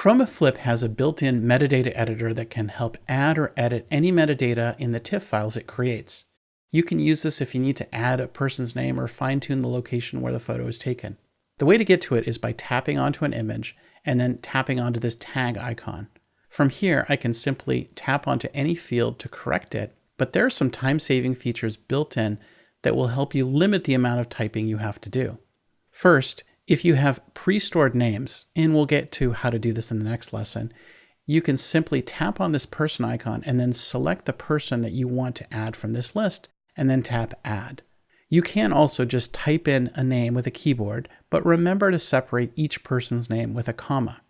QromaFlip has a built-in metadata editor that can help add or edit any metadata in the TIFF files it creates. You can use this if you need to add a person's name or fine-tune the location where the photo is taken. The way to get to it is by tapping onto an image and then tapping onto this tag icon. From here, I can simply tap onto any field to correct it, but there are some time-saving features built in that will help you limit the amount of typing you have to do. First, if you have pre-stored names, and we'll get to how to do this in the next lesson, you can simply tap on this person icon and then select the person that you want to add from this list, and then tap Add. You can also just type in a name with a keyboard, but remember to separate each person's name with a comma.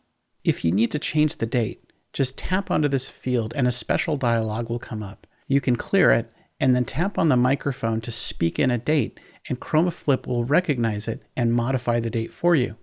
If you need to change the date, just tap onto this field and a special dialog will come up. You can clear it and then tap on the microphone to speak in a date, and QromaFlip will recognize it and modify the date for you.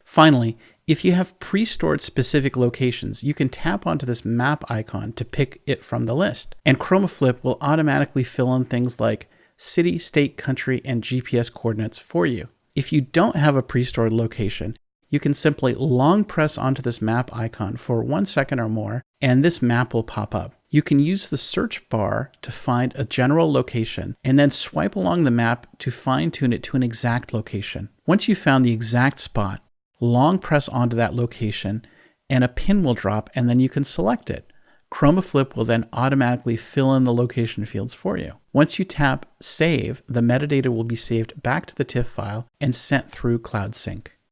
Finally, if you have pre-stored specific locations, you can tap onto this map icon to pick it from the list, and QromaFlip will automatically fill in things like city, state, country, and GPS coordinates for you. If you don't have a pre-stored location, you can simply long press onto this map icon for 1 second or more, and this map will pop up. You can use the search bar to find a general location, and then swipe along the map to fine-tune it to an exact location. Once you've found the exact spot, long press onto that location, and a pin will drop, and then you can select it. QromaFlip will then automatically fill in the location fields for you. Once you tap Save, the metadata will be saved back to the TIFF file and sent through Cloud Sync.